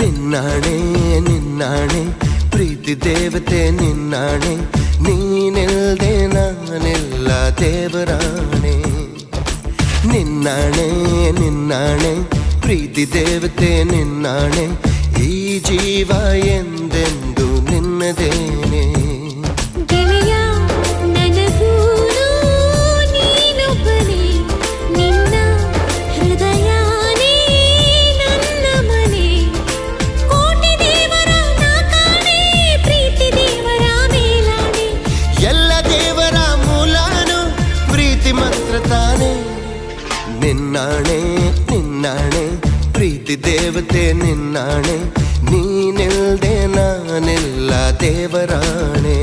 ನಿನ್ನಾಣೆ ನಿನ್ನಾಣೆ ಪ್ರೀತಿ ದೇವತೆ ನಿನ್ನಾಣೆ, ನೀನಿಲ್ದೆ ನಾನಿಲ್ಲ ದೇವರಾಣೆ. ನಿನ್ನಾಣೆ ನಿನ್ನಾಣೆ ಪ್ರೀತಿ ದೇವತೆ ನಿನ್ನಾಣೆ, ಈ ಜೀವ ಎಂದೆಂದು ನಿನ್ನದೇನೆ. ನಿನ್ನಾಣೆ ನಿನ್ನಾಣೆ ಪ್ರೀತಿ ದೇವತೆ ನಿನ್ನಾಣೆ, ನೀನಿಲ್ದೆ ನಾನಿಲ್ಲ ದೇವರಾಣೆ.